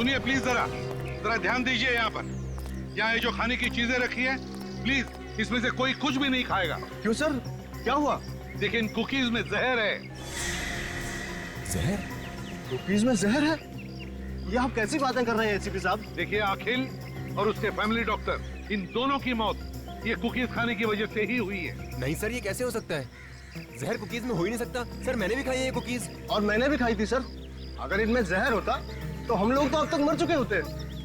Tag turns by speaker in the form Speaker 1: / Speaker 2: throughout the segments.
Speaker 1: सुनिए प्लीज, जरा जरा ध्यान दीजिए। यहाँ पर यहाँ ये जो खाने की चीजें रखी है, प्लीज इसमें से कोई कुछ भी नहीं खाएगा।
Speaker 2: क्यों सर, क्या हुआ?
Speaker 1: देखिए इन कुकीज में जहर है।
Speaker 2: जहर? कुकीज में जहर है? ये आप कैसी बातें कर रहे हैं एसीपी साहब?
Speaker 1: देखिए अखिल और उसके फैमिली डॉक्टर, इन दोनों की मौत ये कुकीज खाने की वजह से ही हुई है।
Speaker 3: नहीं सर, ये कैसे हो सकता है? जहर कुकीज में हो ही नहीं सकता। सर मैंने भी खाई है ये कुकीज।
Speaker 2: और मैंने भी खाई थी सर। अगर इनमें जहर होता तो हम लोग तो अब तक मर चुके होते।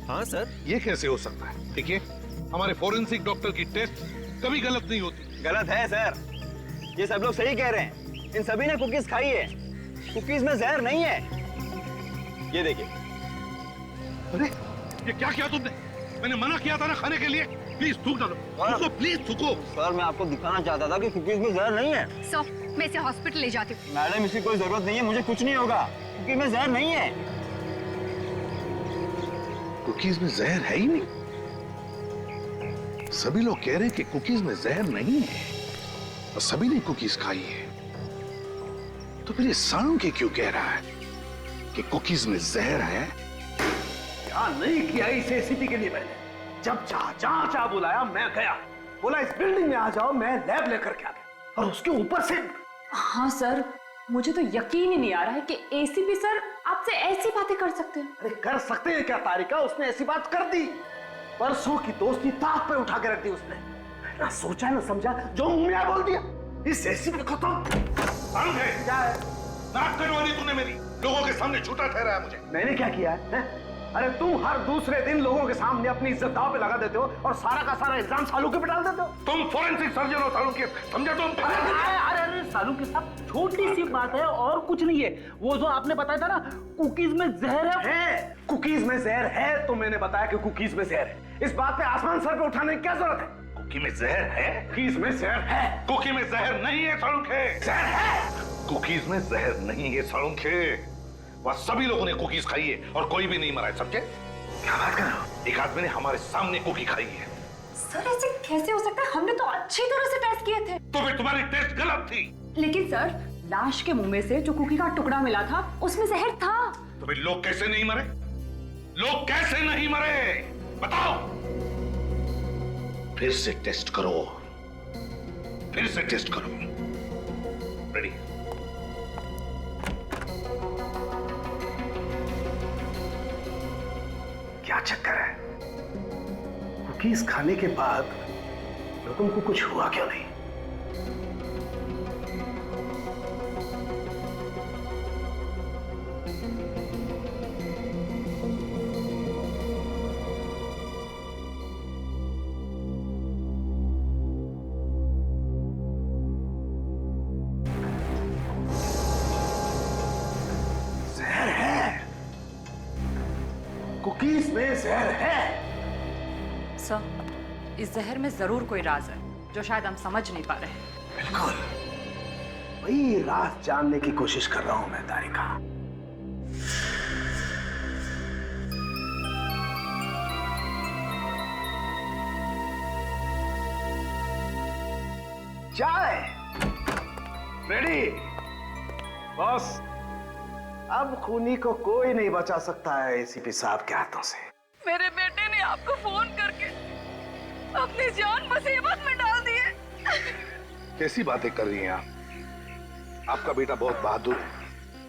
Speaker 3: हाँ सर।
Speaker 1: ये कैसे हो सकता है? देखिए हमारे फोरेंसिक डॉक्टर की टेस्ट कभी गलत नहीं होती।
Speaker 4: गलत है सर, ये सब लोग सही कह रहे हैं। इन सभी ने कुकीज खाई है, कुकीज में जहर नहीं है। ये देखिए।
Speaker 1: अरे ये क्या किया तुमने? मैंने मना किया था ना खाने के लिए। प्लीज थूक डालो, थूको प्लीज थूको।
Speaker 4: सर मैं आपको दिखाना चाहता था कि कुकीज में जहर नहीं है।
Speaker 5: सर मैं इसे हॉस्पिटल ले जाती हूँ।
Speaker 4: मैडम इसकी कोई जरूरत नहीं है, मुझे कुछ नहीं होगा। कुकीज में जहर नहीं है।
Speaker 1: कुकीज में जहर है ही नहीं। सभी लोग कह रहे हैं कि कुकीज में जहर नहीं है और सभी ने कुकीज खाई है। तो फिर ये साळुंखे क्यों कह रहा है कि कुकीज में जहर है?
Speaker 6: क्या नहीं किया इस एसीपी के लिए मैंने। जब चाह जहां चाह बुलाया मैं गया, बोला इस बिल्डिंग में आ जाओ, मैं लैब लेकर के आ गया। और उसके ऊपर से
Speaker 7: हाँ सर, मुझे तो यकीन ही नहीं आ रहा है कि एसीपी सर आपसे ऐसी बातें कर सकते हैं।
Speaker 6: अरे कर सकते हैं क्या तारिका, उसने ऐसी बात कर दी। परसों की दोस्ती ताक पे उठा के रख दी उसने। ना सोचा ना समझा, जो मुंह में बोल दिया। इस एसीपी को तो
Speaker 1: क्या है? नाक कटवा दी तूने मेरी। लोगों के सामने झूठा ठहराया मुझे।
Speaker 6: मैंने क्या किया है? अरे तुम हर दूसरे दिन लोगों के सामने अपनी इज्जत दांव पे लगा देते हो और सारा का सारा इल्जाम सालुंखे पे डाल देते हो।
Speaker 1: तुम फोरेंसिक सर्जन हो सालुंखे, समझे तुम?
Speaker 6: अरे सालुंखे साहब, छोटी सी बात है और कुछ नहीं है। वो जो आपने बताया था ना कुकीज में जहर है, कुकीज में जहर है तो मैंने बताया कि कुकीज में जहर है। इस बात पे आसमान सर पे उठाने की क्या जरूरत है?
Speaker 1: कुकी में जहर है?
Speaker 6: कुकीज में जहर है।
Speaker 1: कुकी में जहर नहीं है सालुंखे।
Speaker 6: जहर है।
Speaker 1: कुकीज में जहर नहीं है सालुंखे। वह सभी लोगों ने कुकीज खाई है और कोई भी नहीं मरा है, समझे?
Speaker 6: क्या बात कर रहे हो?
Speaker 1: एक आदमी ने हमारे सामने कुकी खाई है।
Speaker 7: सर ऐसे कैसे हो सकता है? हमने तो अच्छी तरह से टेस्ट किए थे।
Speaker 1: तो फिर तुम्हारी टेस्ट गलत थी।
Speaker 7: लेकिन सर लाश के मुंह में से जो कुकी का टुकड़ा मिला था उसमें जहर था।
Speaker 1: तो फिर लोग कैसे नहीं मरे? लोग कैसे नहीं मरे बताओ? फिर से टेस्ट करो, फिर से टेस्ट करो। रेडी?
Speaker 6: क्या चक्कर है? कुकीज खाने के बाद लोगों को कुछ हुआ क्यों नहीं? जहर है, कुकीज में जहर है।
Speaker 7: सर इस जहर में जरूर कोई राज है जो शायद हम समझ नहीं पा रहे हैं।
Speaker 6: बिल्कुल वही राज जानने की कोशिश कर रहा हूं मैं तारिका। चाय रेडी? बॉस अब खूनी को कोई नहीं बचा सकता है एसीपी साहब के हाथों से।
Speaker 5: मेरे बेटे ने आपको फोन करके अपनी जान मुसीबत में डाल दी है।
Speaker 1: कैसी बातें कर रही हैं आप? आपका बेटा बहुत बहादुर है,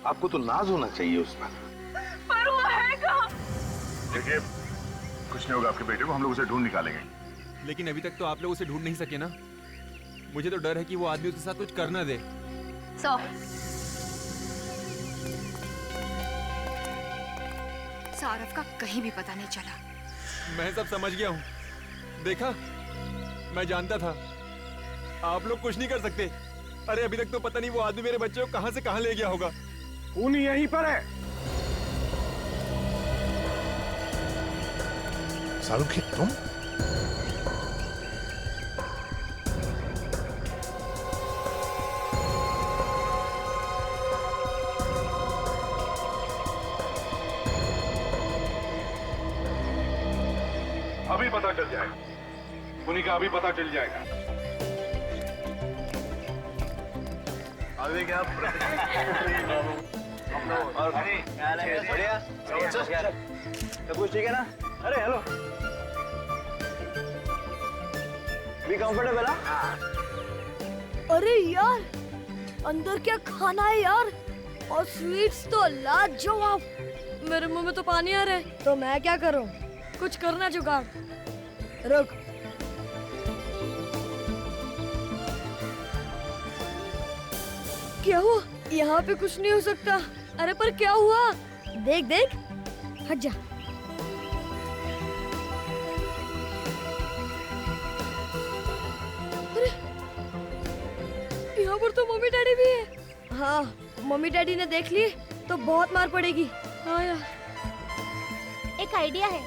Speaker 1: आपको तो नाज होना चाहिए उस
Speaker 5: पर वो है कहाँ?
Speaker 8: देखिए कुछ नहीं होगा आपके बेटे को, हम लोग उसे ढूंढ निकालेंगे।
Speaker 3: लेकिन अभी तक तो आप लोग उसे ढूंढ नहीं सके ना। मुझे तो डर है कि वो आदमी उसके साथ कुछ कर ना दे।
Speaker 5: सौरभ का कहीं भी पता नहीं चला।
Speaker 3: मैं सब समझ गया हूँ। देखा, मैं जानता था आप लोग कुछ नहीं कर सकते। अरे अभी तक तो पता नहीं वो आदमी मेरे बच्चे को कहां से कहां ले गया होगा।
Speaker 6: खूनी यहीं पर है।
Speaker 1: सालुंखे तुम? अभी पता चल जाएगा, खूनी का अभी पता चल जाएगा।
Speaker 8: अभी क्या
Speaker 4: और क्या हाल है? बढ़िया सब कुछ ठीक है ना? अरे हेलो, बी कंफर्टेबल।
Speaker 9: अरे यार, अंदर क्या खाना है यार, और स्वीट्स तो लाजवाब। मेरे मुंह में तो पानी आ रहा है। तो मैं क्या करूं? कुछ करना जुगाड़। रुक, क्या हुआ? यहाँ पे कुछ नहीं हो सकता। अरे पर क्या हुआ? देख देख, हट जा। अरे यहाँ पर तो मम्मी डैडी भी है। हाँ, मम्मी डैडी ने देख लिए तो बहुत मार पड़ेगी। हाँ यार, एक आइडिया है।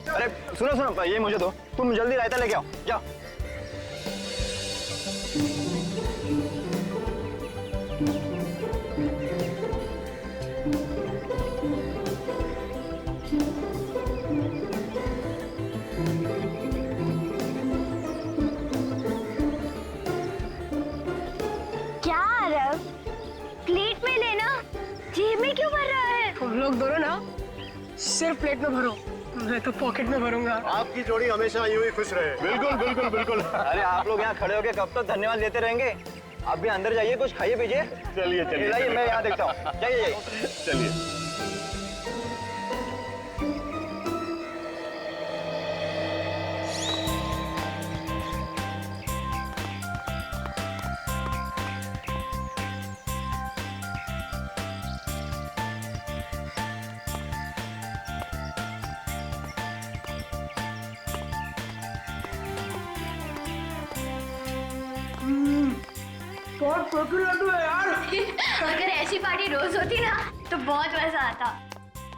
Speaker 4: अरे सुनो सुनो, ये मुझे दो, तुम जल्दी रायता लेके आओ, जाओ।
Speaker 9: क्या रव? प्लेट में लेना, जेब में क्यों भर रहा है?
Speaker 10: तुम लोग दोनों ना सिर्फ प्लेट में भरो, मैं तो पॉकेट में भरूंगा।
Speaker 2: आपकी जोड़ी हमेशा यूं ही खुश रहे।
Speaker 8: बिल्कुल बिल्कुल बिल्कुल।
Speaker 4: अरे आप लोग यहाँ खड़े होके कब तक धन्यवाद देते रहेंगे? आप भी अंदर जाइए, कुछ खाइए पीजिए।
Speaker 8: चलिए चलिए
Speaker 4: लाइए, मैं यहाँ देखता हूँ। जाइए जाइए।
Speaker 8: चलिए।
Speaker 10: बहुत फुर्ती लड्डू है यार।
Speaker 9: अगर ऐसी पार्टी रोज होती ना तो बहुत मजा आता।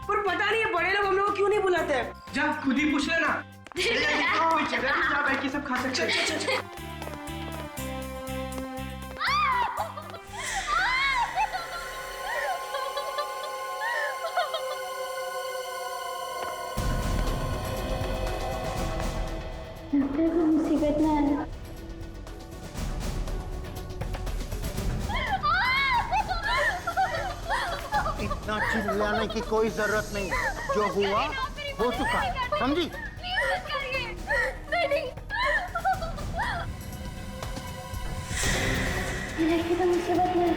Speaker 10: पर पता नहीं है बड़े लोग हम लोग को क्यों नहीं बुलाते। जा खुद ही पूछ लेना। कोई जगह नहीं जहाँ बैठ के सब खा सकते हैं।
Speaker 9: मुसीबत में आया।
Speaker 2: इतना चिल्लाने की कोई जरूरत नहीं, जो हुआ हो चुका, समझी?
Speaker 9: लड़की तो मुसीबत में।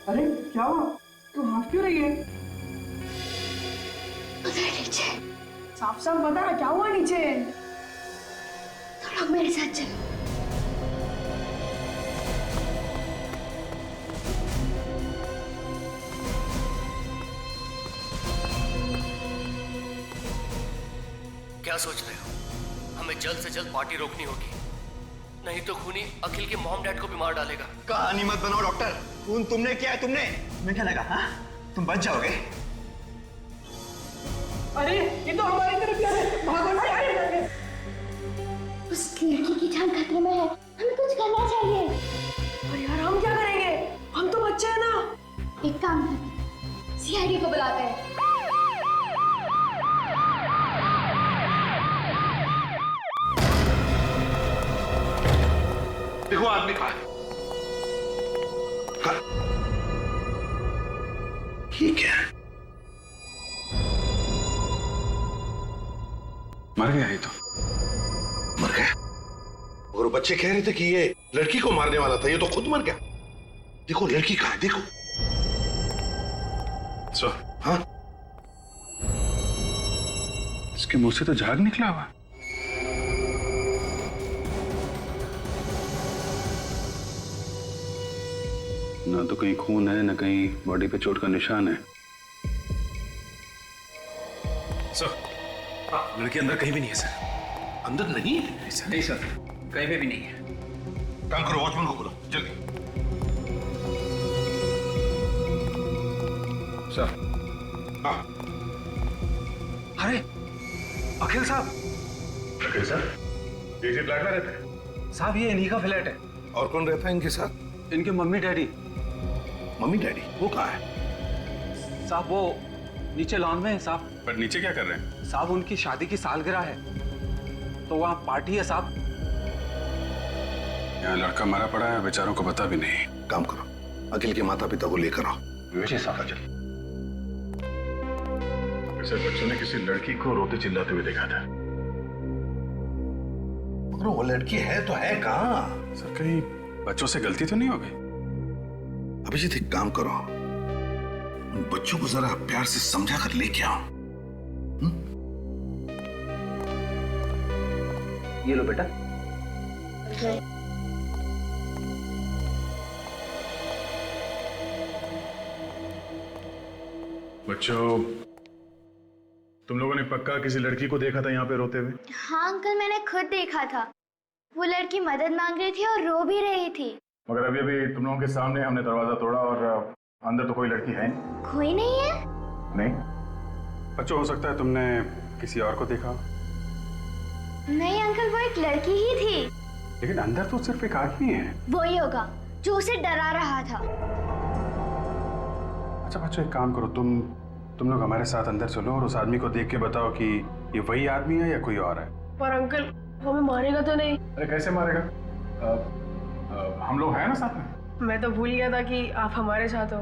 Speaker 10: अरे क्या हुआ? तू हंस क्यों रही है?
Speaker 9: उधर नीचे।
Speaker 10: साफ साफ बता क्या हुआ नीचे?
Speaker 9: तुम लोग मेरे साथ चलो।
Speaker 11: क्या सोच रहे हो? हमें जल्द से जल्द पार्टी रोकनी होगी, नहीं तो खूनी अखिल के मॉम डैड को भी मार डालेगा।
Speaker 4: कहानी मत बनाओ डॉक्टर। खून तुमने किया है, तुमने। तुम्हें क्या लगा? हाँ, तुम बच जाओगे?
Speaker 10: अरे ये तो हमारी तरफ जा रहे हैं, भागो ना यार।
Speaker 9: उस लड़की की जान खतरे में है, हमें कुछ करना चाहिए।
Speaker 10: अरे यार हम क्या करेंगे? हम तो बच्चे हैं ना।
Speaker 9: एक काम करते, सीआईडी को बुलाते हैं।
Speaker 1: देखो आदमी कहाँ है? ये क्या है? मर गया ये तो। मर गया। और बच्चे कह रहे थे कि ये लड़की को मारने वाला था, ये तो खुद मर गया। देखो लड़की कहाँ है, देखो। हाँ, इसके मुंह से तो झाग निकला हुआ। ना तो कहीं खून है, ना कहीं बॉडी पे चोट का निशान है।
Speaker 3: सर, लड़की अंदर कहीं भी नहीं है सर।
Speaker 1: अंदर नहीं है?
Speaker 3: नहीं सर, कहीं पे भी नहीं है।
Speaker 1: काम करो, वॉचमैन को बोलो जल्दी। सर। हाँ।
Speaker 3: अरे अखिल साहब।
Speaker 8: अखिल सर, ये इसी फ्लैट में रहते हैं?
Speaker 3: साहब ये इन्हीं का फ्लैट है।
Speaker 1: और कौन रहता है इनके साथ?
Speaker 3: इनके मम्मी डैडी।
Speaker 1: Mummy daddy? वो कहाँ है?
Speaker 3: साहब वो
Speaker 6: नीचे लॉन में है साहब।
Speaker 8: पर नीचे क्या कर रहे हैं?
Speaker 6: साहब उनकी शादी की सालगिरह है तो वहाँ पार्टी है साहब।
Speaker 8: यहाँ लड़का मरा पड़ा है, बेचारों को पता भी नहीं।
Speaker 1: काम करो, अखिल के माता पिता को लेकर आओ।
Speaker 8: जी साहब। वैसे बच्चों ने किसी लड़की को रोते चिल्लाते हुए देखा था।
Speaker 1: मगर वो लड़की है तो है कहाँ?
Speaker 8: सर कहीं बच्चों से गलती तो नहीं हो गई?
Speaker 1: अभिजीत एक काम करो, उन बच्चों को जरा प्यार से समझा कर लेके आओ।
Speaker 6: ये लो बेटा।
Speaker 8: बच्चों, तुम लोगों ने पक्का किसी लड़की को देखा था यहाँ पे रोते हुए?
Speaker 12: हाँ अंकल, मैंने खुद देखा था। वो लड़की मदद मांग रही थी और रो भी रही थी।
Speaker 8: मगर अभी अभी तुम लोगों के सामने हमने दरवाजा तोड़ा और अंदर तो कोई लड़की है नहीं।
Speaker 12: कोई नहीं है?
Speaker 8: नहीं बच्चों, हो सकता है तुमने किसी और को देखा।
Speaker 12: नहीं अंकल, वो एक लड़की ही थी।
Speaker 8: लेकिन अंदर तो सिर्फ एक आदमी है।
Speaker 12: वही होगा जो उसे डरा रहा था।
Speaker 8: अच्छा बच्चों, एक काम करो, तुम लोग हमारे साथ अंदर चलो और उस आदमी को देख के बताओ कि ये वही आदमी है या कोई और है।
Speaker 10: पर अंकल वो हमें मारेगा तो नहीं?
Speaker 8: अरे कैसे मारेगा? हम लोग हैं ना साथ में।
Speaker 10: मैं तो भूल गया था कि आप हमारे साथ हो।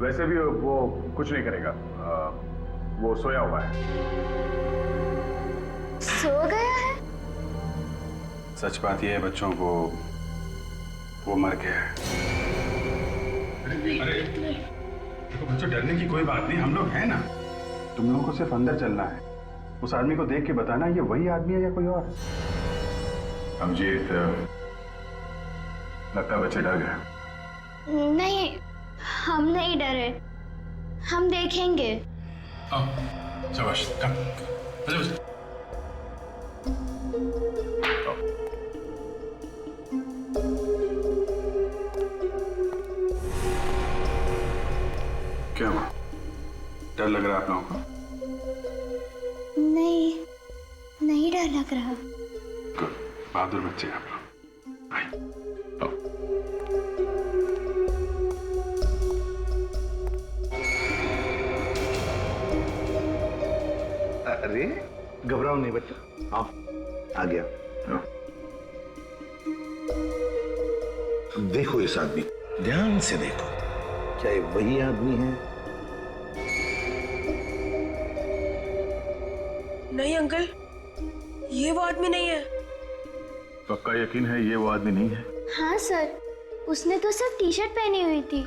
Speaker 8: वैसे भी वो कुछ नहीं करेगा, वो सोया हुआ है।
Speaker 12: सो गया है?
Speaker 8: सच बात यह है बच्चों, वो मर गया है। अरे देखो बच्चों, डरने की कोई बात नहीं, हम लोग हैं ना। तुम लोगों को सिर्फ अंदर चलना है, उस आदमी को देख के बताना ये वही आदमी है या कोई और। अमजीत, लगता है बच्चे डर गए।
Speaker 12: नहीं, हम नहीं डरे, हम देखेंगे।
Speaker 8: शाबाश, कम। क्या हुआ? डर लग रहा है आप लोगों को?
Speaker 12: नहीं, नहीं डर लग रहा।
Speaker 8: गुड, बहादुर बच्चे आप लोग। आइए।
Speaker 1: अरे घबराओ नहीं बच्चा, आओ, आ गया। देखो इस आदमी, ध्यान से देखो, क्या ये वही आदमी है?
Speaker 10: नहीं अंकल, ये वो आदमी नहीं है।
Speaker 8: पक्का यकीन है ये वो आदमी नहीं है?
Speaker 12: हाँ सर, उसने तो सिर्फ टी शर्ट पहनी हुई थी,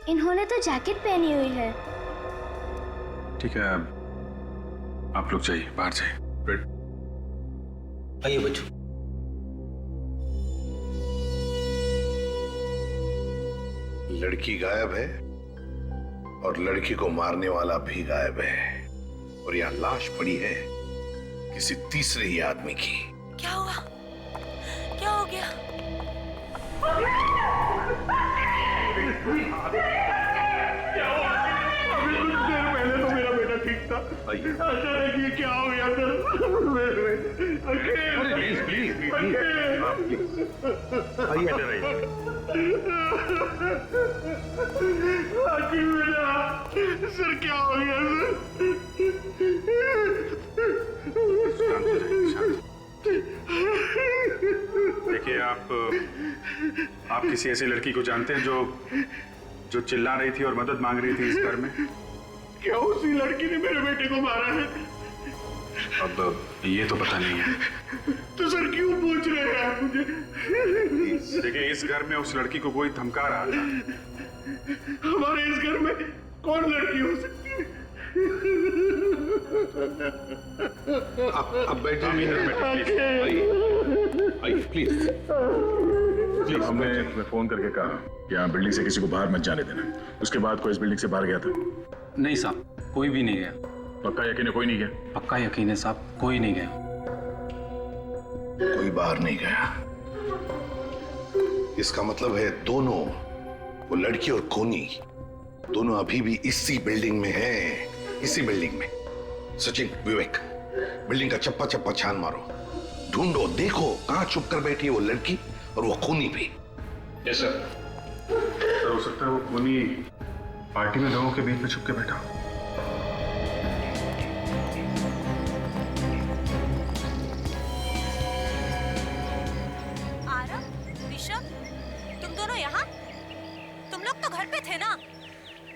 Speaker 12: इन्होंने तो जैकेट पहनी हुई है।
Speaker 8: ठीक है, आप लोग जाइए, बाहर जाइए।
Speaker 11: आइए बच्चों।
Speaker 1: लड़की गायब है और लड़की को मारने वाला भी गायब है, और यहाँ लाश पड़ी है किसी तीसरे ही आदमी की।
Speaker 5: क्या हुआ? क्या हो गया?
Speaker 8: पहले तो मेरा बेटा ठीक था, अचानक ये क्या हो गया सर? प्लीज सर, क्या हो गया सर? देखिए, आप किसी ऐसी लड़की को जानते हैं जो चिल्ला रही थी और मदद मांग रही थी इस घर में? क्या उसी लड़की ने मेरे बेटे को मारा है? अब ये तो पता नहीं है। तो सर क्यों पूछ रहे हैं आप मुझे? देखिए, इस घर में उस लड़की को कोई धमका रहा था। हमारे इस घर में कौन लड़की हो सकती है?
Speaker 1: अब बैठे, आइए प्लीज।
Speaker 8: हमने फोन करके कहा कि यहाँ बिल्डिंग से किसी को बाहर मत जाने देना। उसके बाद कोई इस बिल्डिंग से बाहर गया था?
Speaker 6: नहीं साहब, कोई भी नहीं गया।
Speaker 8: पक्का यकीन है कोई नहीं गया?
Speaker 6: पक्का यकीन है साहब, कोई नहीं गया।
Speaker 1: कोई बाहर नहीं गया, इसका मतलब है दोनों, वो लड़की और खूनी, दोनों अभी भी इसी बिल्डिंग में हैं, इसी बिल्डिंग में। सचिन, विवेक, बिल्डिंग का चप्पा चप्पा छान मारो, ढूंढो, देखो कहां छुप कर बैठी है वो लड़की और वो खूनी भी।
Speaker 8: Yes sir. सर, हो सकता है वो खूनी पार्टी में लोगों के बीच में छुप के बैठा हो।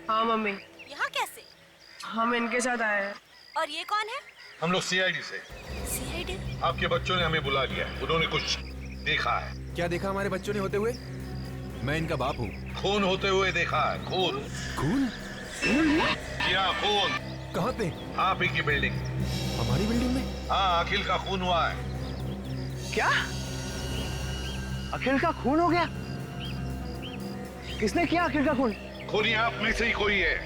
Speaker 10: हाँ मम्मी,
Speaker 9: यहाँ कैसे?
Speaker 10: हम इनके साथ आए हैं।
Speaker 9: और ये कौन है?
Speaker 1: हम लोग सीआईडी से।
Speaker 9: सीआईडी?
Speaker 1: आपके बच्चों ने हमें बुला लिया, उन्होंने कुछ देखा है।
Speaker 3: क्या देखा हमारे बच्चों ने होते हुए? मैं इनका बाप हूँ।
Speaker 1: खून होते हुए देखा है, खून।
Speaker 3: खून?
Speaker 1: क्या खून?
Speaker 3: कहाँ पे?
Speaker 1: आप ही की बिल्डिंग।
Speaker 3: हमारी बिल्डिंग में?
Speaker 1: हाँ, अखिल का खून हुआ है।
Speaker 4: क्या? अखिल का खून हो गया? किसने किया अखिल का खून?
Speaker 1: खूनी आप में से ही कोई है,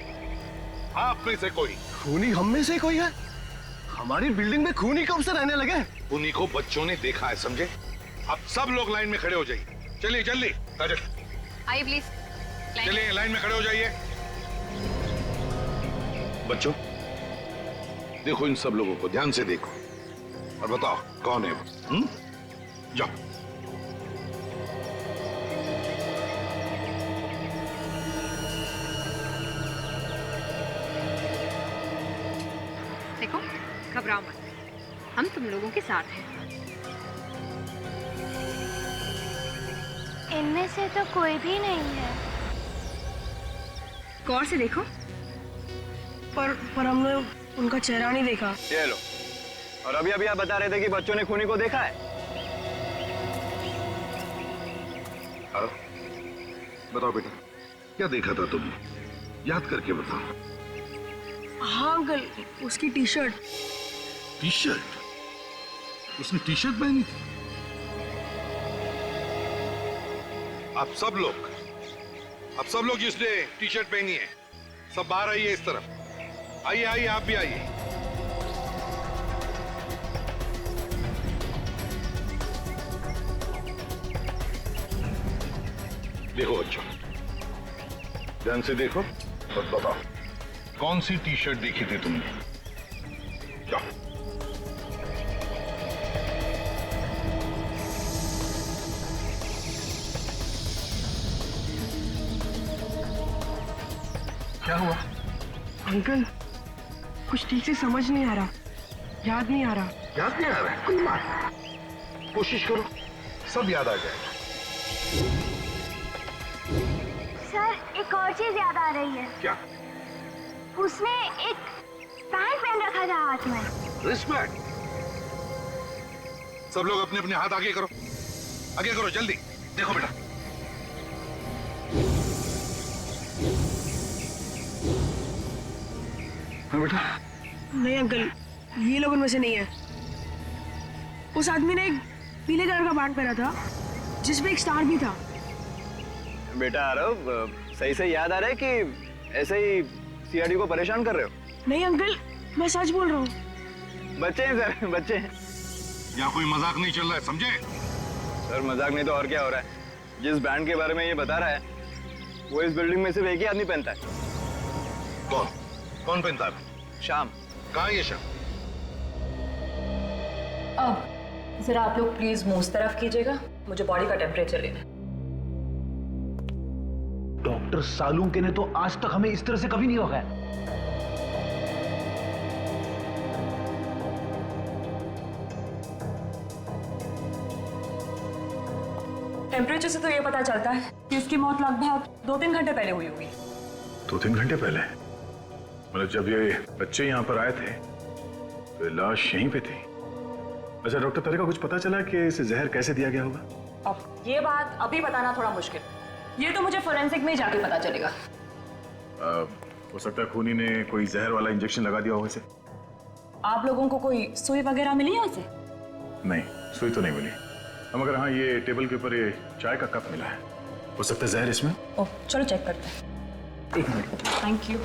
Speaker 1: आप में से कोई।
Speaker 2: खूनी हम में से कोई है? हमारी बिल्डिंग में खूनी कब से रहने लगे?
Speaker 1: खूनी को बच्चों ने देखा है, समझे? अब सब लोग लाइन में खड़े हो जाइए। चलिए जल्दी, काजल
Speaker 7: आइए प्लीज।
Speaker 1: चलिए लाइन में खड़े हो जाइए। बच्चों देखो इन सब लोगों को, ध्यान से देखो और बताओ कौन है वो। जाओ।
Speaker 7: देखो, घबराओ मत, हम तुम लोगों के साथ हैं।
Speaker 12: इनमें से तो कोई भी नहीं है।
Speaker 10: गौर से देखो। पर हमने उनका चेहरा नहीं देखा।
Speaker 4: ये लो। और अभी अभी आप बता रहे थे कि बच्चों ने खूनी को देखा है।
Speaker 1: बताओ बेटा, क्या देखा था तुमने? याद करके बताओ।
Speaker 10: हाँ अंकल, उसकी टी शर्ट।
Speaker 1: T shirt? उसने टी शर्ट पहनी थी? आप सब लोग जिसने टी शर्ट पहनी है, सब बाहर आइए इस तरफ। आइए आइए, आप भी आइए। देखो बच्चों, ध्यान से देखो और बताओ कौन सी टी शर्ट देखी थी तुमने? जाओ।
Speaker 2: क्या हुआ?
Speaker 10: अंकल, कुछ ठीक से समझ नहीं आ रहा, याद नहीं आ रहा।
Speaker 1: याद नहीं आ रहा है? कोई बात नहीं, कोशिश करो, सब याद आ जाएगा।
Speaker 12: सर, एक और चीज याद आ रही है।
Speaker 1: क्या?
Speaker 12: उसने एक पैंट पहन रखा था हाथ में।
Speaker 1: रिस्पेक्ट। सब लोग अपने अपने हाथ आगे करो, आगे करो जल्दी। देखो बेटा, हाँ बेटा।
Speaker 10: नहीं अंकल, ये लोग उनमें से नहीं है। उस आदमी ने एक पीले कलर का बैंड पहना था जिसमें एक स्टार भी था।
Speaker 4: बेटा आरव, सही से याद आ रहा है कि ऐसे ही सीआईडी को परेशान कर रहे हो?
Speaker 10: नहीं अंकल, मैं सच बोल रहा हूँ।
Speaker 4: बच्चे हैं सर, बच्चे हैं।
Speaker 1: यहाँ कोई मजाक नहीं चल रहा है, समझे?
Speaker 4: सर मजाक नहीं तो और क्या हो रहा है? जिस बैंड के बारे में ये बता रहा है, वो इस बिल्डिंग में सिर्फ एक ही आदमी पहनता है।
Speaker 1: कौन पहनता है?
Speaker 4: शाम।
Speaker 1: कहाँ है ये शाम?
Speaker 7: अब जरा आप लोग प्लीज मुंह उस तरफ कीजिएगा, मुझे बॉडी का टेम्परेचर लेना है।
Speaker 6: डॉक्टर सालुंके ने तो आज तक हमें इस तरह से कभी नहीं रोका।
Speaker 7: टेम्परेचर से तो ये पता चलता है कि इसकी मौत लगभग 2-3 घंटे पहले हुई होगी।
Speaker 8: 2-3 घंटे पहले? मतलब जब ये बच्चे यहाँ पर आए थे तो लाश यहीं पे थी। अच्छा डॉक्टर, तेरे को कुछ पता चला कि इसे जहर कैसे दिया गया होगा?
Speaker 7: अब ये बात अभी बताना थोड़ा मुश्किल, ये तो मुझे फोरेंसिक में ही जाके पता चलेगा।
Speaker 8: हो सकता है खूनी ने कोई जहर वाला इंजेक्शन लगा दिया होगा इसे।
Speaker 7: आप लोगों को कोई सुई वगैरह मिली है उसे?
Speaker 8: नहीं, सुई तो नहीं मिली। मगर हाँ, ये टेबल के ऊपर ये चाय का कप मिला है, हो सकता है जहर इसमें।
Speaker 7: ओह, चलो चेक करते हैं।
Speaker 6: एक मिनट।
Speaker 7: Thank you.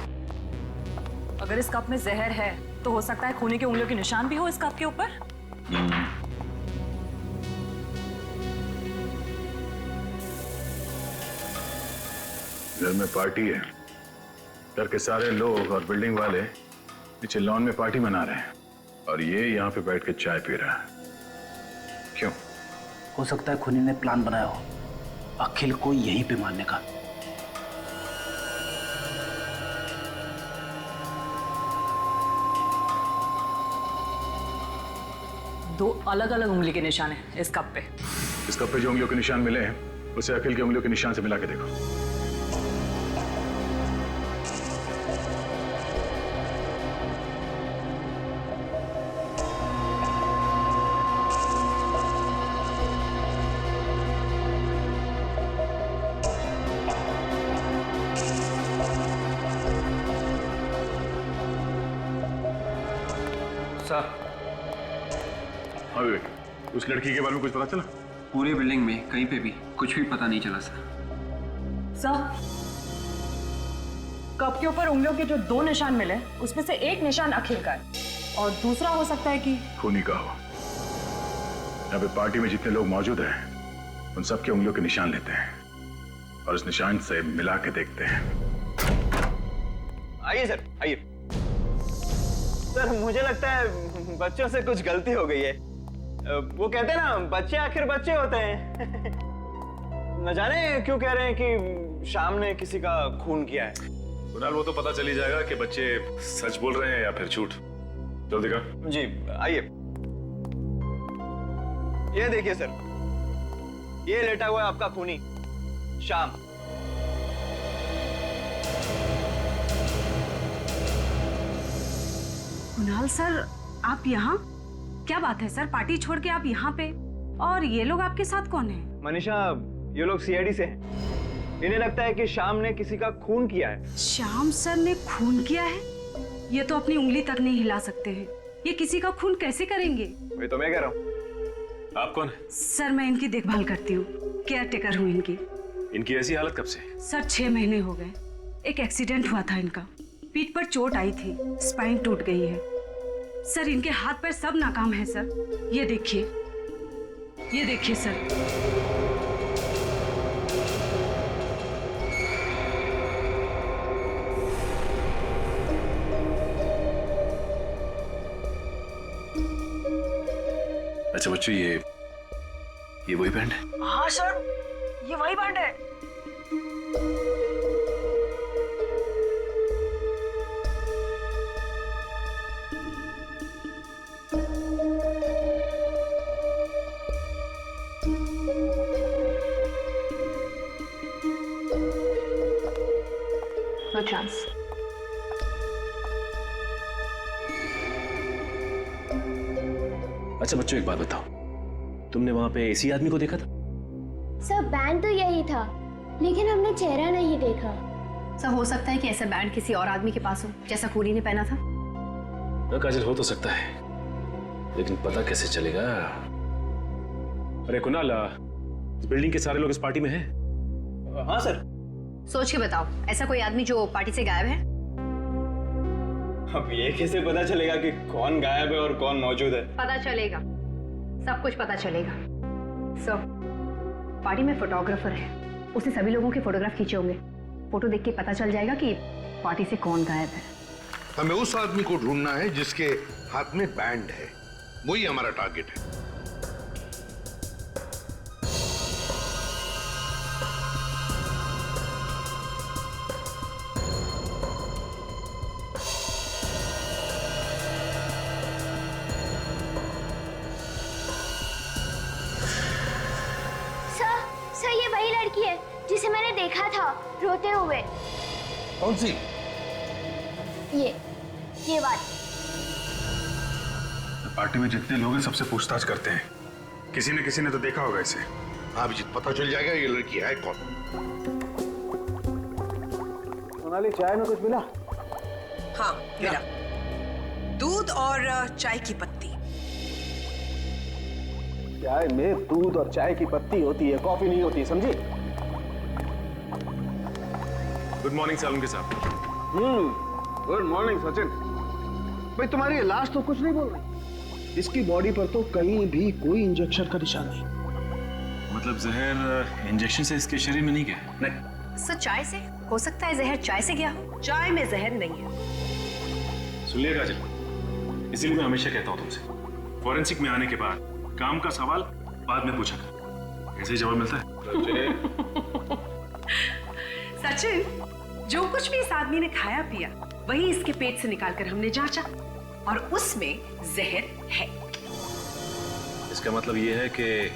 Speaker 7: अगर इस कप में जहर है तो हो सकता है खूनी की उंगलियों के निशान भी हो इस कप के ऊपर।
Speaker 8: घर में पार्टी है, घर के सारे लोग और बिल्डिंग वाले नीचे लॉन में पार्टी मना रहे हैं और ये यहाँ पे बैठ के चाय पी रहा है। क्यों?
Speaker 6: हो सकता है खूनी ने प्लान बनाया हो अखिल को यहीं पे मारने का।
Speaker 7: दो अलग अलग उंगली के निशान है इस कप पे।
Speaker 8: इस कप पे जो उंगलियों के निशान मिले हैं उसे अखिल के उंगलियों के निशान से मिला के देखो। उस लड़की के बारे में कुछ पता चला?
Speaker 13: पूरी बिल्डिंग में कहीं पे भी कुछ भी पता नहीं चला सर।
Speaker 7: कप के ऊपर उंगलियों के जो 2 निशान मिले उसमें से एक निशान अखिल का है और दूसरा हो सकता है कि
Speaker 8: खूनी का हो। यहाँ पे पार्टी में जितने लोग मौजूद हैं उन सबके उंगलियों के निशान लेते हैं और उस निशान से मिला के देखते हैं।
Speaker 4: आइए सर, आइए। सर मुझे लगता है बच्चों से कुछ गलती हो गई है। वो कहते हैं ना, बच्चे आखिर बच्चे होते हैं। न जाने क्यों कह रहे हैं कि शाम ने किसी का खून किया है।
Speaker 8: कुणाल, वो तो पता चल ही जाएगा कि बच्चे सच बोल रहे हैं या फिर झूठ। चल दिखा।
Speaker 4: जी आइए। ये देखिए सर, ये लेटा हुआ है आपका खूनी श्याम।
Speaker 10: कुणाल सर, आप यहाँ? क्या बात है सर, पार्टी छोड़ के आप यहाँ पे? और ये लोग आपके साथ कौन है?
Speaker 4: मनीषा, ये लोग सीआईडी से हैं। इन्हें लगता है कि श्याम ने किसी का खून किया है।
Speaker 10: श्याम सर ने खून किया है? ये तो अपनी उंगली तक नहीं हिला सकते हैं। ये किसी का खून कैसे करेंगे?
Speaker 4: वही तो मैं कह रहा हूँ।
Speaker 8: आप कौन है?
Speaker 10: सर मैं इनकी देखभाल करती हूँ, केयर टेकर हूँ इनकी।
Speaker 8: इनकी ऐसी हालत कब से?
Speaker 10: सर 6 महीने हो गए। एक एक्सीडेंट हुआ था इनका, पीठ पर चोट आई थी, स्पाइन टूट गई है। सर इनके हाथ पैर सब नाकाम है सर। ये देखिए सर।
Speaker 8: अच्छा बच्चों, ये वही बैंड है?
Speaker 10: हाँ सर, ये वही बैंड है।
Speaker 7: No chance.
Speaker 11: अच्छा बच्चों, एक बात बताओ, तुमने वहां पे इसी आदमी को देखा था?
Speaker 12: सर बैंड तो यही था, लेकिन हमने चेहरा नहीं देखा।
Speaker 7: सर हो सकता है कि ऐसा बैंड किसी और आदमी के पास हो, जैसा खूनी ने पहना था।
Speaker 11: ना काजल, हो तो सकता है, लेकिन पता कैसे चलेगा? अरे कुणाल, इस बिल्डिंग के सारे लोग इस पार्टी में हैं?
Speaker 4: हाँ सर।
Speaker 7: सोच के बताओ, ऐसा कोई आदमी जो पार्टी से गायब है?
Speaker 4: अब ये कैसे पता चलेगा कि कौन गायब है और कौन मौजूद है?
Speaker 7: पता चलेगा, सब कुछ पता चलेगा। सर पार्टी में फोटोग्राफर है, उसने सभी लोगों के फोटोग्राफ खींचे होंगे। फोटो देख के पता चल जाएगा कि पार्टी से कौन गायब है।
Speaker 1: हमें उस आदमी को ढूंढना है जिसके हाथ में बैंड है, वही हमारा टारगेट है।
Speaker 12: सर ये वही लड़की है जिसे मैंने देखा था रोते हुए।
Speaker 1: कौन सी?
Speaker 12: ये बात।
Speaker 8: पार्टी में जितने लोग हैं सबसे पूछताछ करते हैं, किसी ने तो देखा होगा इसे।
Speaker 1: हाँ अभिजीत, पता चल जाएगा ये लड़की है कौन।
Speaker 6: सोनाली, चाय में कुछ मिला?
Speaker 10: हाँ मिला, दूध और चाय की पत्ती।
Speaker 6: चाय में दूध और चाय की पत्ती होती है, कॉफी नहीं होती, समझी?
Speaker 8: गुड मॉर्निंग सालुंके साहब।
Speaker 6: Good morning Sachin. भाई तुम्हारी लाश तो कुछ नहीं बोल रही। इसकी बॉडी पर तो कहीं भी कोई इंजेक्शन का निशान नहीं।
Speaker 11: मतलब जहर इंजेक्शन से इसके शरीर में नहीं गया?
Speaker 6: नहीं।
Speaker 7: सर चाय से हो सकता है, जहर चाय से गया हो। चाय में जहर नहीं है।
Speaker 8: सुन लिया काजल, इसीलिए मैं हमेशा कहता हूँ तुमसे, फॉरेंसिक में आने के बाद काम का सवाल बाद में पूछा कर। ऐसे ही जवाब मिलता है।
Speaker 10: सचिन, जो कुछ भी इस आदमी ने खाया पिया वही इसके पेट से निकालकर हमने जांचा और उसमें जहर है।
Speaker 11: इसका मतलब ये है कि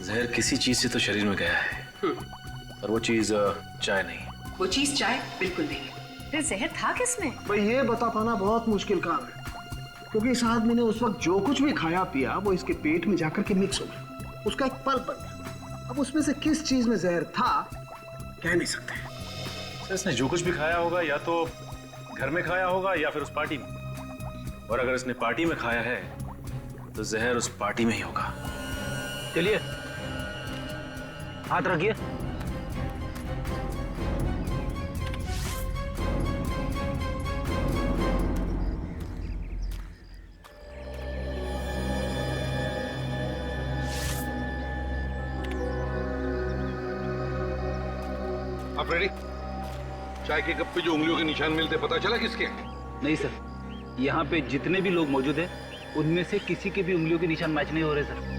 Speaker 11: जहर किसी चीज से तो शरीर में गया है, और वो चीज चाय नहीं।
Speaker 10: वो चीज चाय बिल्कुल नहीं है। फिर जहर था किसमें?
Speaker 6: भाई ये बता पाना बहुत मुश्किल काम है, क्योंकि इस आदमी ने उस वक्त जो कुछ भी खाया पिया वो इसके पेट में जाकर के मिक्स हो गया, उसका एक पल्प बन गया। अब उसमें से किस चीज में जहर था कह नहीं सकते।
Speaker 11: सर इसने जो कुछ भी खाया होगा या तो घर में खाया होगा या फिर उस पार्टी में, और अगर इसने पार्टी में खाया है तो जहर उस पार्टी में ही होगा।
Speaker 6: चलिए, हाथ रखिए।
Speaker 1: आप रेडी? चाय के कप पे जो उंगलियों के निशान मिलते पता चला किसके?
Speaker 6: नहीं सर, यहाँ पे जितने भी लोग मौजूद हैं उनमें से किसी के भी उंगलियों के निशान मैच नहीं हो रहे सर।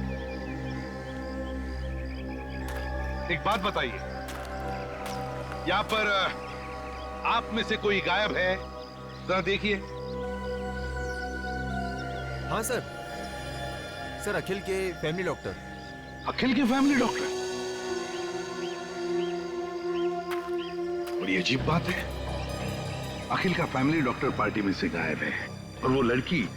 Speaker 1: एक बात बताइए, यहाँ पर आप में से कोई गायब है? जरा देखिए।
Speaker 3: हाँ सर, सर अखिल के फैमिली डॉक्टर।
Speaker 1: अखिल के फैमिली डॉक्टर? बड़ी अजीब बात है, अखिल का फैमिली डॉक्टर पार्टी में से गायब है और वो लड़की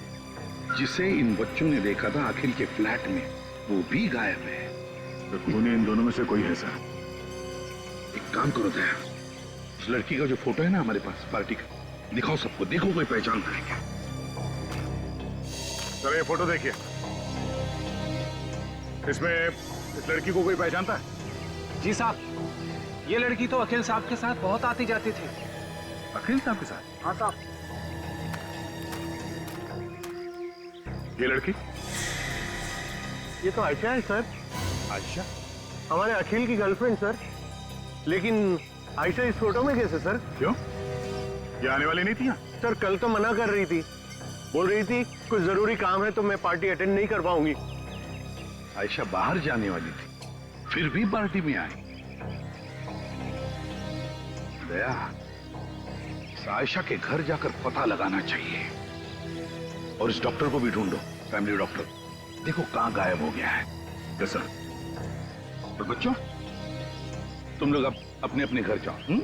Speaker 1: जिसे इन बच्चों ने देखा था अखिल के फ्लैट में, वो भी गायब है।
Speaker 8: तो खूनी इन दोनों में से कोई है सर।
Speaker 1: एक काम करो दया, उस लड़की का जो फोटो है ना हमारे पास पार्टी का, दिखाओ सबको, देखो कोई पहचानता है क्या।
Speaker 8: सर ये फोटो देखिए, इसमें इस लड़की को कोई पहचानता है?
Speaker 6: जी साहब, ये लड़की तो अखिल साहब के साथ बहुत आती जाती थी।
Speaker 8: अखिल साहब के साथ?
Speaker 6: हाँ साहब।
Speaker 8: ये लड़की?
Speaker 2: ये तो आयशा है सर।
Speaker 8: आयशा?
Speaker 2: हमारे अखिल की गर्लफ्रेंड सर। लेकिन आयशा इस फोटो में कैसे सर?
Speaker 8: क्यों, ये आने वाली नहीं थी यहाँ?
Speaker 2: सर कल तो मना कर रही थी, बोल रही थी कुछ जरूरी काम है तो मैं पार्टी अटेंड नहीं कर पाऊंगी।
Speaker 1: आयशा बाहर जाने वाली थी, फिर भी पार्टी में आई। दया, इस आयशा के घर जाकर पता लगाना चाहिए और इस डॉक्टर को भी ढूंढो, फैमिली डॉक्टर। देखो कहां गायब हो गया है।
Speaker 8: Yes sir.
Speaker 1: और बच्चों, तुम लोग अब अपने अपने घर जाओ।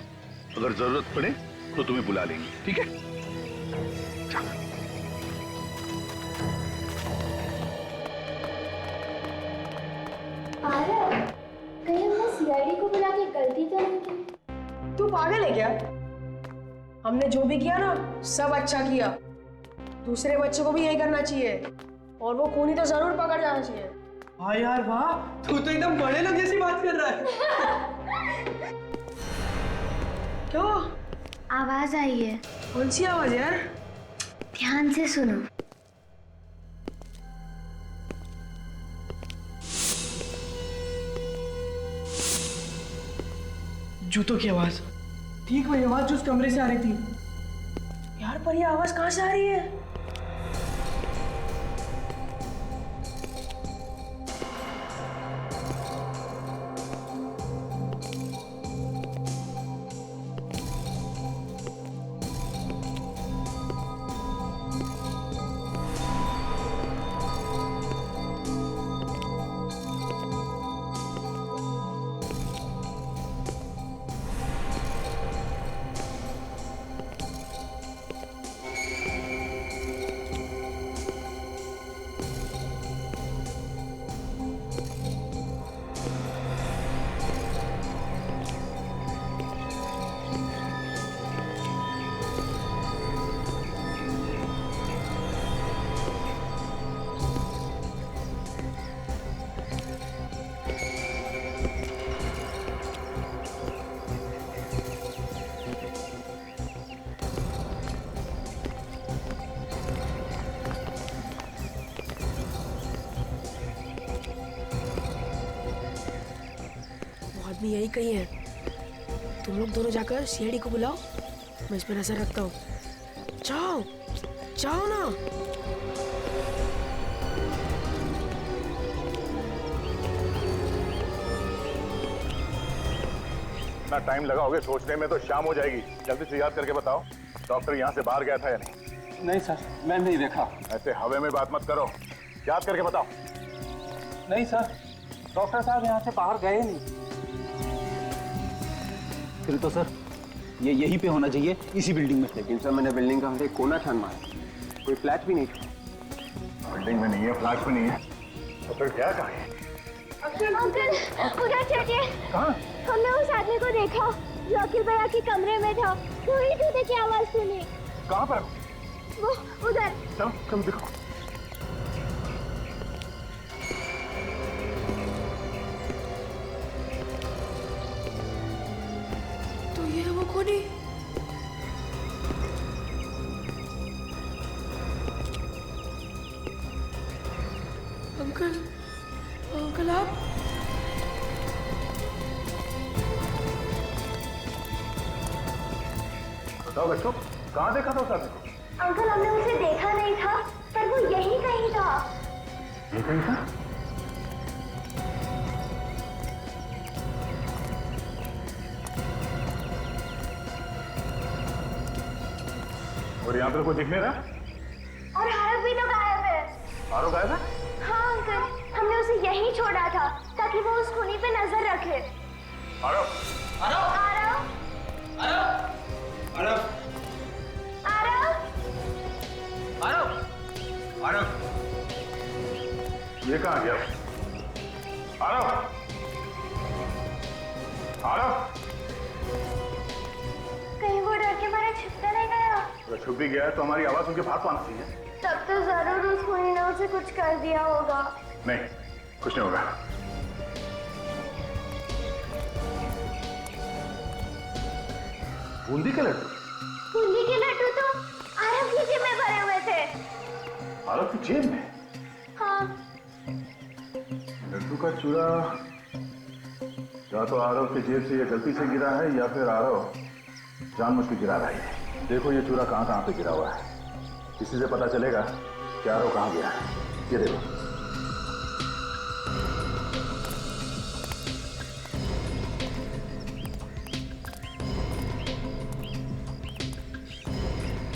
Speaker 1: अगर जरूरत पड़े तो तुम्हें बुला लेंगे, ठीक है? चलो।
Speaker 12: कहीं हमने सीआईडी को बुला के गलती तो नहीं की?
Speaker 9: तू पागल है क्या? हमने जो भी किया ना सब अच्छा किया। दूसरे बच्चों को भी यही करना चाहिए और वो खूनी तो जरूर पकड़ जाना चाहिए।
Speaker 6: हाँ यार वाह, तू तो एकदम बड़े लोग जैसी बात कर रहा है।
Speaker 9: क्यों?
Speaker 12: आवाज आई है।
Speaker 9: कौन सी आवाज यार?
Speaker 12: ध्यान से सुनो।
Speaker 9: जूतों की आवाज। ठीक वही आवाज जो उस कमरे से आ रही थी। यार पर ये आवाज कहाँ से आ रही है? आदमी यही कहीं है। तुम लोग दोनों जाकर सीआईडी को बुलाओ, मैं इस पर नजर रखता हूँ। जाओ जाओ ना।
Speaker 8: इतना टाइम लगाओगे सोचने में तो शाम हो जाएगी। जल्दी से याद करके बताओ, डॉक्टर यहाँ से बाहर गया था या नहीं?
Speaker 6: नहीं सर, मैं नहीं देखा।
Speaker 8: ऐसे हवा में बात मत करो, याद करके बताओ।
Speaker 6: नहीं सर, डॉक्टर साहब यहाँ से बाहर गए नहीं। फिर तो सर ये यहीं पे होना चाहिए, इसी बिल्डिंग में।
Speaker 2: लेकिन सर मैंने बिल्डिंग का हर एक कोना छान मारा, कोई फ्लैट भी नहीं था।
Speaker 8: बिल्डिंग में नहीं है, फ्लैट में नहीं है, तो फिर क्या कहा है?
Speaker 12: अंकल उधर चलिए।
Speaker 8: कहाँ?
Speaker 12: हमने उस आदमी को देखा जो अखिल भैया के कमरे में था। वही जूते की आवाज सुनी।
Speaker 8: कहाँ पर?
Speaker 12: वो उधर।
Speaker 8: चलो चलो दिखाओ।
Speaker 9: खूनी। अंकल, अंकल आप?
Speaker 8: बताओ बच्चों, कहाँ देखा था उस आदमी को?
Speaker 12: अंकल हमने उसे देखा नहीं था, पर वो यहीं कहीं था।
Speaker 8: ये कहीं था? और यहाँ पर कोई दिख नहीं रहा?
Speaker 12: और आरव भी तो गायब है।
Speaker 8: आरव गायब है?
Speaker 12: हाँ अंकल, हमने उसे यहीं छोड़ा था ताकि वो उस खूनी पे नजर रखे।
Speaker 8: आरव!
Speaker 12: आरव! आरव!
Speaker 13: आरव!
Speaker 12: आरव!
Speaker 13: आरव! आरव!
Speaker 8: ये कहाँ गया? आरव! आरव!
Speaker 12: कहीं वो डर के मारे छिपता नहीं गया?
Speaker 8: अगर छुप भी गया है तो हमारी आवाज उनके भाग पाना चाहिए।
Speaker 12: तब तो जरूर उस खूनी ने उसे कुछ कर दिया होगा।
Speaker 8: नहीं, कुछ नहीं होगा। बूंदी के लड्डू?
Speaker 12: बूंदी के लड्डू तो आरव की जेब में भरे हुए थे।
Speaker 8: आरव की जेब में?
Speaker 12: हाँ।
Speaker 8: लड्डू का चूड़ा या तो आरव की जेब से ये गलती से गिरा है या फिर आरव जानबूझ के गिरा रहा है। देखो ये चूड़ा कहाँ कहाँ पे गिरा हुआ है, इसी से पता चलेगा कि आरव कहाँ गया है। ये देखो।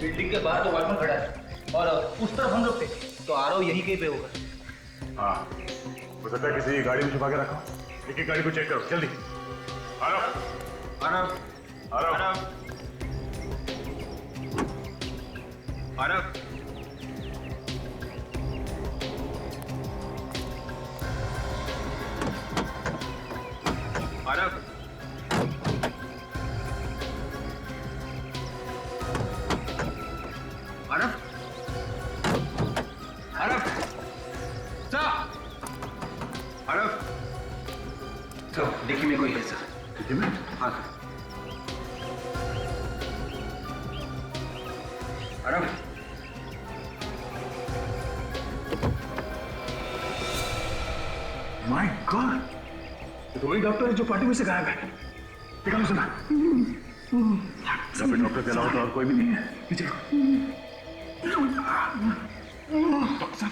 Speaker 6: बिल्डिंग के बाहर तो वॉचमैन खड़ा है और उस तरफ हम लोग थे, तो आरव यहीं कहीं पे होगा।
Speaker 8: हाँ, हो सकता है किसी गाड़ी में छुपा के रखा। एक गाड़ी को चेक करो जल्दी। आरव!
Speaker 13: आरव!
Speaker 8: आरव!
Speaker 13: आरव! आरव! आरव! आरव! आरव! सर! आरव! सर, देखिए में कोई है सर।
Speaker 8: देखिए में?
Speaker 13: हाँ सर। आरव!
Speaker 8: My God! ये तो वही डॉक्टर है जो पार्टी में से गायब है। निकालो सुना। यहाँ पे डॉक्टर के अलावा तो और कोई भी नहीं है। पीछे डॉक्टर साहब,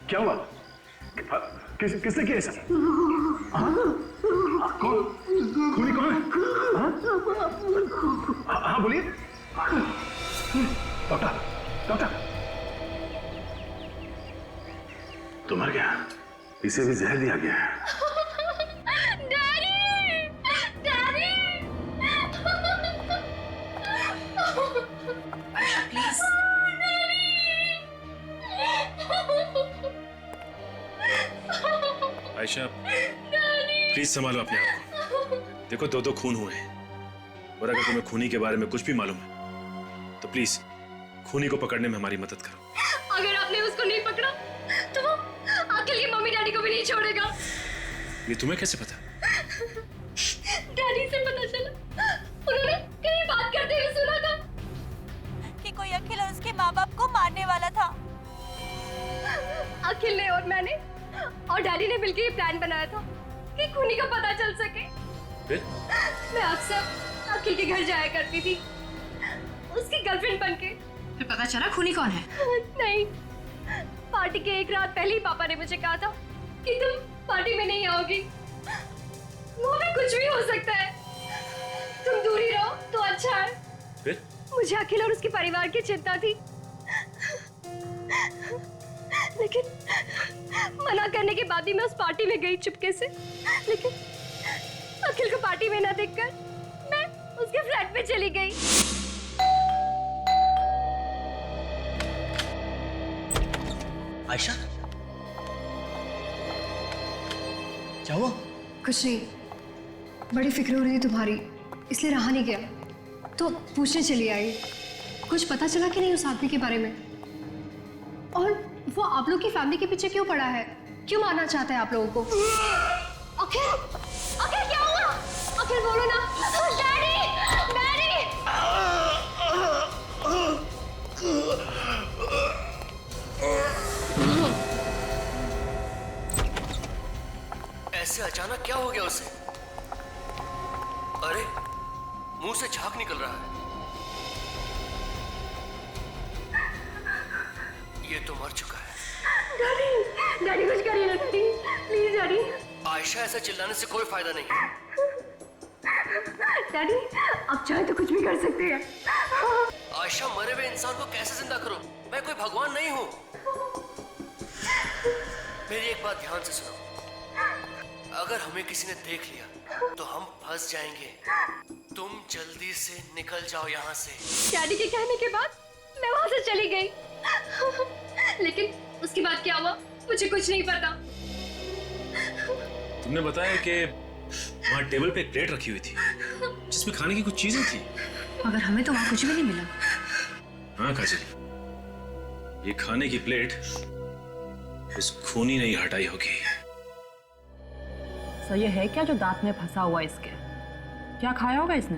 Speaker 8: क्या हुआ? किसने किया ऐसा? कौन? खूनी कौन है? हाँ बोलिए। डॉक्टर, डॉक्टर, तो मर गया, इसे भी जहर दिया गया है।
Speaker 12: Daddy! Daddy!
Speaker 10: Please
Speaker 11: Ayesha, please संभालो अपने आप को। देखो दो खून हुए हैं और अगर तुम्हें खूनी के बारे में कुछ भी मालूम है तो प्लीज खूनी को पकड़ने में हमारी मदद करो।
Speaker 9: अगर आपने उसको नहीं पकड़ा तो वो अखिल की मम्मी डैडी को भी नहीं छोड़ेगा।
Speaker 11: ये तुम्हें कैसे पता?
Speaker 9: डैडी से पता चला, उन्होंने कहीं बात करते हुए सुना था
Speaker 5: कि कोई अखिल और उसके माँ बाप को मारने वाला था।
Speaker 9: अखिल ने और मैंने और डैडी ने मिलकर ये प्लान बनाया था कि खूनी का पता चल सके।
Speaker 11: फिर?
Speaker 9: मैं अक्सर अखिल के घर जाया करती थी उसकी गर्लफ्रेंड बनके।
Speaker 7: फिर पता चला खूनी कौन है?
Speaker 9: नहीं, पार्टी के एक रात पहले ही पापा ने मुझे कहा था कि तुम पार्टी में नहीं आओगी। वो भी कुछ भी हो सकता है, तुम दूर ही रहो तो अच्छा है।
Speaker 11: फिर?
Speaker 9: मुझे अखिल और उसके परिवार की चिंता थी, लेकिन मना करने के बाद ही मैं उस पार्टी में गई चुपके से। लेकिन अखिल को पार्टी में ना देखकर मैं उसके फ्लैट में चली गई।
Speaker 6: आयशा, क्या हुआ?
Speaker 7: कुछ नहीं, बड़ी फिक्र हो रही थी तुम्हारी, इसलिए रहा नहीं गया तो पूछने चली आई। कुछ पता चला कि नहीं उस आदमी के बारे में? और वो आप लोग की फैमिली के पीछे क्यों पड़ा है? क्यों मारना चाहता है आप लोगों को?
Speaker 9: अखिल, अखिल क्या हुआ? अखिल बोलो ना। डैडी,
Speaker 14: ऐसे अचानक क्या हो गया उसे? अरे मुंह से झाग निकल रहा है। ये तो मर चुका है।
Speaker 9: डैडी, डैडी कुछ करिए ना डैडी, प्लीज डैडी।
Speaker 14: आयशा, ऐसा चिल्लाने से कोई फायदा नहीं है।
Speaker 9: डैडी आप चाहे तो कुछ भी कर सकते हैं।
Speaker 14: आयशा, मरे हुए इंसान को कैसे जिंदा करूं? मैं कोई भगवान नहीं हूं। मेरी एक बात ध्यान से सुनो, अगर हमें किसी ने देख लिया तो हम फंस जाएंगे। तुम जल्दी से निकल जाओ यहाँ से।
Speaker 9: डैडी के कहने के बाद मैं वहां से चली गई, लेकिन उसके बाद क्या हुआ मुझे कुछ नहीं पता।
Speaker 11: तुमने बताया कि वहाँ टेबल पे एक प्लेट रखी हुई थी जिसमें खाने की कुछ चीजें थी,
Speaker 10: मगर हमें तो वहाँ कुछ भी नहीं मिला।
Speaker 11: हाँ काजल, ये खाने की प्लेट उस खूनी ने ही हटाई होगी।
Speaker 10: सो ये है क्या जो दांत में फंसा हुआ इसके? क्या खाया होगा इसने?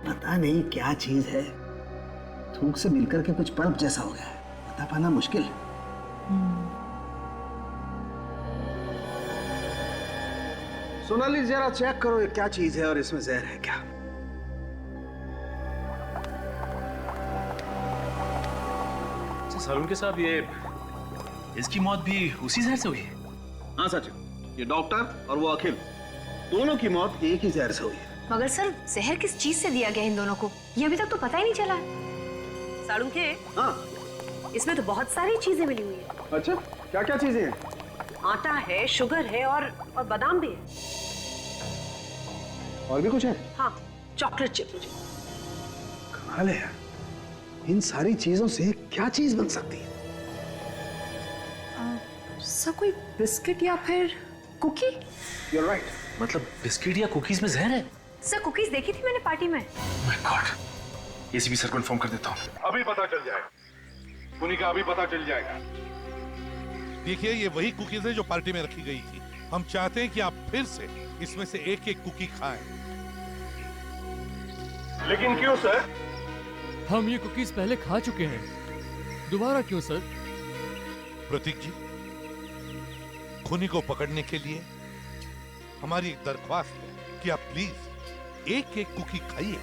Speaker 6: पता नहीं क्या चीज है, थूक से मिलकर के कुछ पल्प जैसा हो गया है, बता पाना मुश्किल। सोनाली जरा चेक करो ये क्या चीज है और इसमें जहर है क्या।
Speaker 11: सालून के साहब, ये इसकी मौत भी उसी जहर से हुई है?
Speaker 6: हाँ सचिन, ये डॉक्टर और वो अखिल, दोनों की मौत एक ही जहर से हुई है।
Speaker 7: मगर सर जहर किस चीज से दिया गया इन दोनों को, ये अभी तक तो पता ही नहीं चला है।
Speaker 10: सालून के
Speaker 6: हाँ,
Speaker 10: इसमें तो बहुत सारी चीजें मिली हुई है।
Speaker 6: अच्छा क्या क्या चीजें हैं?
Speaker 10: आटा है, शुगर है और बादाम भी है।
Speaker 6: और भी कुछ है?
Speaker 10: हाँ, चॉकलेट चिप।
Speaker 6: कमाल है यार, इन सारी चीजों से क्या चीज बन सकती है?
Speaker 7: सर कोई बिस्किट या फिर कुकी?
Speaker 6: You're right.
Speaker 11: मतलब बिस्किट या कुकीज में जहर है?
Speaker 7: सर कुकीज देखी थी मैंने पार्टी में।
Speaker 11: My God, एसीपी सर को इन्फॉर्म कर देता हूँ।
Speaker 8: अभी पता चल जाएगा, खूनी का अभी पता चल जाएगा।
Speaker 1: देखिए, ये वही कुकीज है जो पार्टी में रखी गई थी। हम चाहते हैं कि आप फिर से इसमें से एक एक कुकी खाएं।
Speaker 8: लेकिन क्यों सर?
Speaker 3: हम ये कुकीज पहले खा चुके हैं, दोबारा क्यों सर?
Speaker 1: प्रतीक जी, खूनी को पकड़ने के लिए हमारी एक दरख्वास्त है कि आप प्लीज एक एक कुकी खाइए।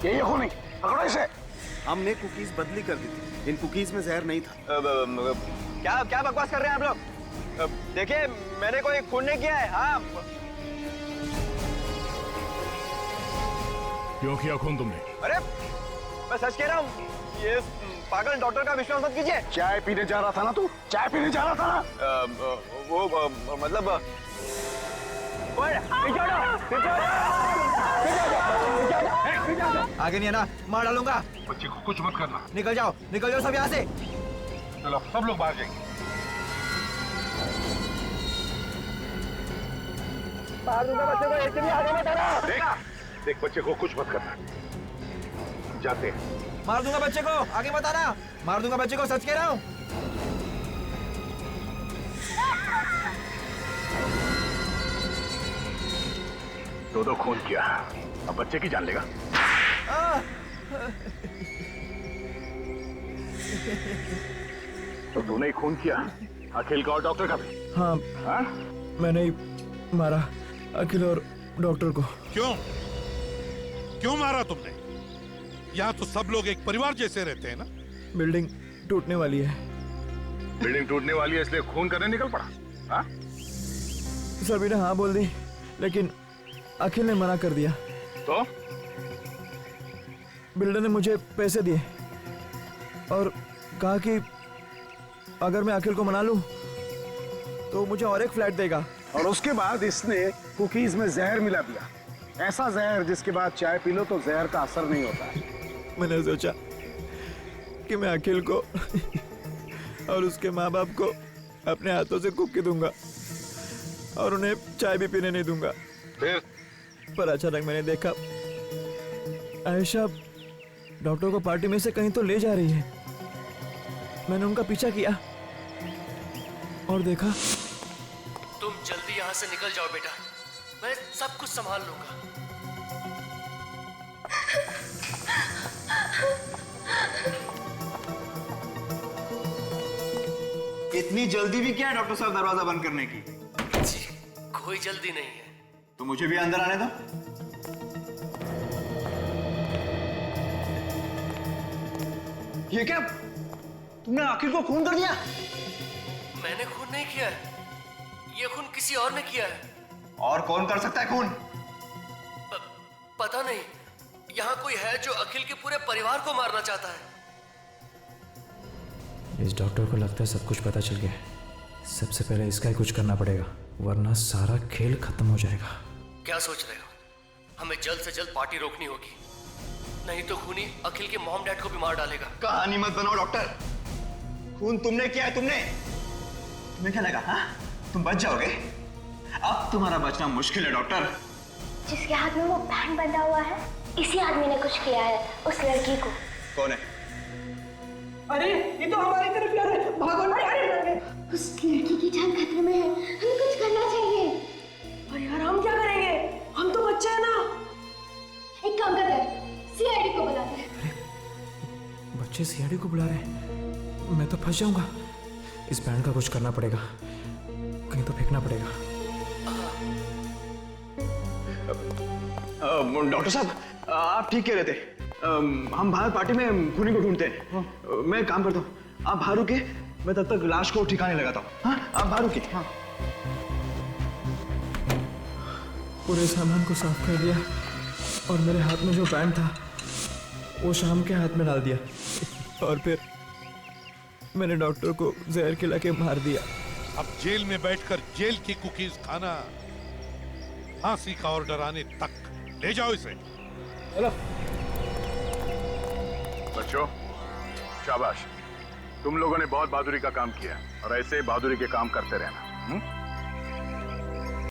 Speaker 6: ये खूनी, पकड़ो इसे। हमने कुकीज बदली कर दी थी, इन कुकीज में जहर नहीं था।
Speaker 4: क्या क्या बकवास कर रहे हैं आप लोग? देखिए, मैंने कोई खून नहीं किया है। हाँ,
Speaker 3: क्यों किया खून तुमने?
Speaker 4: अरे मैं सच कह रहा हूँ, ये पागल डॉक्टर का विश्वास मत कीजिए।
Speaker 6: चाय पीने जा रहा था ना तू? चाय पीने जा रहा था ना?
Speaker 4: वो मतलब आगे नहीं है ना, मार डालूंगा।
Speaker 8: बच्चे को कुछ मत करना।
Speaker 4: निकल जाओ सब यहाँ से।
Speaker 8: चलो सब लोग बाहर जाएंगे।
Speaker 4: मार दूंगा बच्चे को, एक भी आगे मत आना।
Speaker 8: देख बच्चे को कुछ मत करना। जाते हैं।
Speaker 4: मार दूंगा बच्चे को, आगे मत आना। मार दूंगा बच्चे को, सच कह रहा हूँ।
Speaker 8: दो खून किया, अब बच्चे की जान लेगा। तो तूने ही खून किया, अखिल का और डॉक्टर का भी?
Speaker 2: हाँ,
Speaker 8: हाँ?
Speaker 2: मैंने ही मारा अखिल और डॉक्टर को।
Speaker 1: क्यों मारा तुमने? यहाँ तो सब लोग एक परिवार जैसे रहते हैं ना।
Speaker 2: बिल्डिंग टूटने वाली है।
Speaker 8: बिल्डिंग टूटने वाली है इसलिए खून करने निकल पड़ा? हाँ?
Speaker 2: सभी ने हाँ बोल दी, लेकिन अखिल ने मना कर दिया।
Speaker 8: तो
Speaker 2: बिल्डर ने मुझे पैसे दिए और कहा कि अगर मैं अखिल को मना लूं तो मुझे और एक फ्लैट देगा।
Speaker 6: और उसके बाद इसने कुकीज में जहर मिला दिया, ऐसा जहर जिसके बाद चाय पी लो तो जहर का असर नहीं होता है।
Speaker 2: मैंने सोचा कि मैं अखिल को और उसके माँ बाप को अपने हाथों से कुकी दूंगा और उन्हें चाय भी पीने नहीं दूंगा। पर अचानक मैंने देखा आयशा डॉक्टर को पार्टी में से कहीं तो ले जा रही है। मैंने उनका पीछा किया और देखा।
Speaker 14: तुम जल्दी यहाँ से निकल जाओ बेटा, मैं सब कुछ संभाल लूंगा।
Speaker 4: इतनी जल्दी भी क्या है डॉक्टर साहब दरवाजा बंद करने की?
Speaker 14: जी कोई जल्दी नहीं है।
Speaker 4: तो मुझे भी अंदर आने दो। ये क्या, तुमने अखिल को खून कर दिया?
Speaker 14: मैंने खून नहीं किया है, ये खून किसी और ने किया है।
Speaker 4: और कौन कर सकता है खून?
Speaker 14: पता नहीं, यहाँ कोई है जो अखिल के पूरे परिवार को मारना चाहता है।
Speaker 2: इस डॉक्टर को लगता है सब कुछ पता चल गया है। सबसे पहले इसका ही कुछ करना पड़ेगा, वरना सारा खेल खत्म हो जाएगा।
Speaker 14: क्या सोच रहे हो? हमें जल्द से जल्द पार्टी रोकनी होगी, नहीं तो खूनी अखिल के मॉम डैड को भी मार डालेगा।
Speaker 4: कहानी मत बनाओ डॉक्टर, खून तुमने किया है। तुम्हें क्या लगा हाँ? तुम बच जाओगे? अब तुम्हारा बचना मुश्किल है डॉक्टर।
Speaker 12: जिसके हाथ में वो बैंड बंधा हुआ है, इसी आदमी ने कुछ किया है उस लड़की को।
Speaker 4: कौन है?
Speaker 6: अरे ये तो हमारी तरफ यार है, भागो। अरे
Speaker 12: उस लड़की की जान खतरे में है, हमें कुछ करना चाहिए।
Speaker 6: और यार हम क्या करेंगे? हम तो बच्चे हैं ना।
Speaker 12: एक काम करते हैं, सीआईडी को बुलाते हैं।
Speaker 2: बच्चे सीआईडी को बुला रहे हैं, मैं तो फंस जाऊंगा। इस बैंड का कुछ करना पड़ेगा, कहीं तो फेंकना पड़ेगा।
Speaker 4: डॉक्टर साहब आप ठीक कह रहे थे। हम बाहर पार्टी में खूनी को ढूंढते हैं। मैं एक काम करता हूँ, आप बाहर रुके, मैं तब तक लाश को ठिकाने लगाता हूँ। हाँ आप बाहर रुके। हाँ
Speaker 2: पूरे सामान को साफ कर दिया और मेरे हाथ में जो बैंड था वो शाम के हाथ में डाल दिया और फिर मैंने डॉक्टर को जहर खिला के मार दिया।
Speaker 15: अब जेल में बैठकर जेल की कुकीज खाना, फांसी का ऑर्डर आने तक। ले जाओ इसे।
Speaker 8: बच्चों शाबाश, तुम लोगों ने बहुत बहादुरी का काम किया और ऐसे बहादुरी के काम करते रहना।